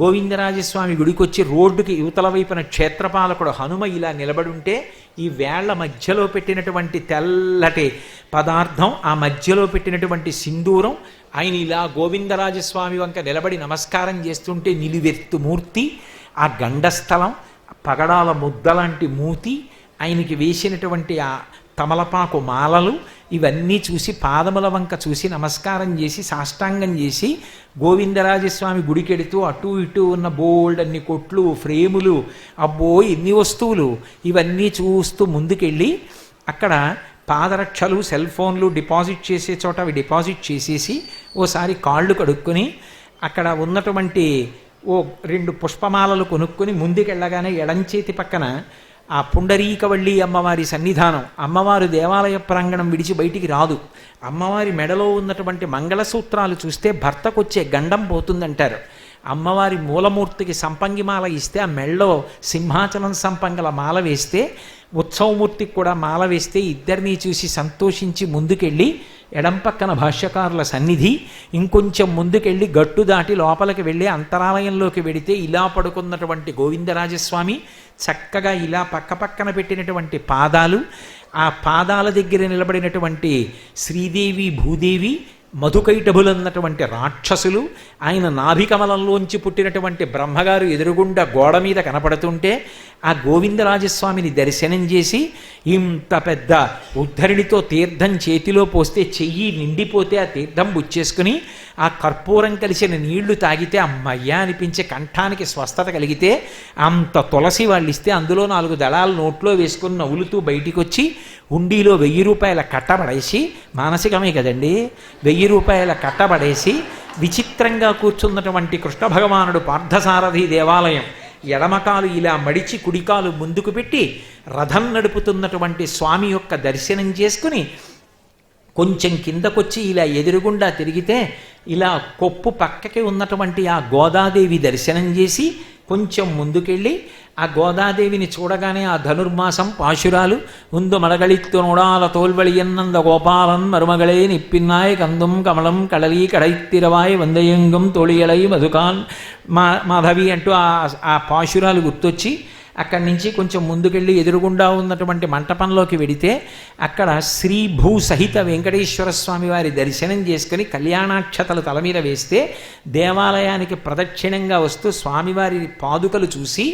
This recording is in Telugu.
గోవిందరాజస్వామి గుడికొచ్చి రోడ్డుకి యువతల వైపున క్షేత్రపాలకుడు హనుమ ఇలా నిలబడుంటే ఈ వేళ్ల మధ్యలో పెట్టినటువంటి తెల్లటి పదార్థం, ఆ మధ్యలో పెట్టినటువంటి సింధూరం, ఆయన ఇలా గోవిందరాజస్వామి వంక నిలబడి నమస్కారం చేస్తుంటే నిలువెత్తు మూర్తి, ఆ గండస్థలం, పగడాల ముద్దలాంటి మూతి, ఆయనకి వేసినటువంటి ఆ తమలపాకు మాలలు, ఇవన్నీ చూసి పాదముల వంక చూసి నమస్కారం చేసి సాష్టాంగం చేసి గోవిందరాజస్వామి గుడికెడుతూ అటు ఇటు ఉన్న బోల్డ్ అన్ని కొట్లు, ఫ్రేములు, అబ్బో ఎన్ని వస్తువులు, ఇవన్నీ చూస్తూ ముందుకెళ్ళి అక్కడ పాదరక్షలు, సెల్ ఫోన్లు డిపాజిట్ చేసే చోట అవి డిపాజిట్ చేసేసి ఓసారి కాళ్ళు కడుక్కొని అక్కడ ఉన్నటువంటి ఓ 2 పుష్పమాలలు కొనుక్కొని ముందుకెళ్ళగానే ఎడంచేతి పక్కన ఆ పుండరీకవళ్ళి అమ్మవారి సన్నిధానం. అమ్మవారు దేవాలయ ప్రాంగణం విడిచి బయటికి రాదు. అమ్మవారి మెడలో ఉన్నటువంటి మంగళసూత్రాలు చూస్తే భర్తకొచ్చే గండం పోతుందంటారు. అమ్మవారి మూలమూర్తికి సంపంగి మాల ఇస్తే ఆ మెళ్ళో సింహాచలం సంపంగల మాల వేస్తే, ఉత్సవమూర్తికి కూడా మాల వేస్తే ఇద్దరినీ చూసి సంతోషించి ముందుకెళ్ళి ఎడం పక్కన భాష్యకారుల సన్నిధి, ఇంకొంచెం ముందుకెళ్ళి గట్టు దాటి లోపలికి వెళ్ళి అంతరాలయంలోకి వెడితే ఇలా పడుకున్నటువంటి గోవిందరాజస్వామి, చక్కగా ఇలా పక్కపక్కన పెట్టినటువంటి పాదాలు, ఆ పాదాల దగ్గర నిలబడినటువంటి శ్రీదేవి, భూదేవి, మధుకైటభులన్నటువంటి రాక్షసులు, ఆయన నాభికమలంలోంచి పుట్టినటువంటి బ్రహ్మగారు ఎదురుగుండా గోడ మీద కనపడుతుంటే ఆ గోవిందరాజస్వామిని దర్శనం చేసి ఇంత పెద్ద ఉద్ధరిణితో తీర్థం చేతిలో పోస్తే చెయ్యి నిండిపోతే ఆ తీర్థం బుచ్చేసుకుని ఆ కర్పూరం కలిసిన నీళ్లు తాగితే అమ్మయ్యా అనిపించే కంఠానికి స్వస్థత కలిగితే అంత తులసి వాళ్ళు ఇస్తే అందులో 4 దళాలు నోట్లో వేసుకుని నవ్వులుతూ బయటికి వచ్చి హుండీలో 1000 రూపాయల కట్టబడేసి, మానసికమే కదండి, 1000 రూపాయల కట్టబడేసి విచిత్రంగా కూర్చున్నటువంటి కృష్ణ భగవానుడు పార్థసారథి దేవాలయం ఎడమకాలు ఇలా మడిచి కుడికాలు ముందుకు పెట్టి రథం నడుపుతున్నటువంటి స్వామి యొక్క దర్శనం చేసుకుని కొంచెం కిందకొచ్చి ఇలా ఎదురుగుండా తిరిగితే ఇలా కొప్పు పక్కకి ఉన్నటువంటి ఆ గోదాదేవి దర్శనం చేసి కొంచెం ముందుకెళ్ళి ఆ గోదాదేవిని చూడగానే ఆ ధనుర్మాసం పాశురాలు ఉందు మడగళిత్తు నోడాల తోల్వళియన్నంద గోపాలన్ మరుమగళే నిప్పిన్నాయ్ కందుం కమలం కడలీ కడైత్తిరవాయ్ వందయంగం తోళియలై మధుకాన్ మాధవి అంటూ ఆ పాశురాలు గుర్తొచ్చి అక్కడి నుంచి కొంచెం ముందుకెళ్ళి ఎదురుగుండా ఉన్నటువంటి మంటపంలోకి వెడితే అక్కడ శ్రీ భూ సహిత వెంకటేశ్వర స్వామి వారి దర్శనం చేసుకుని కళ్యాణాక్షతలు తల మీద వేస్తే దేవాలయానికి ప్రదక్షిణంగా వస్తూ స్వామివారి పాదుకలు చూసి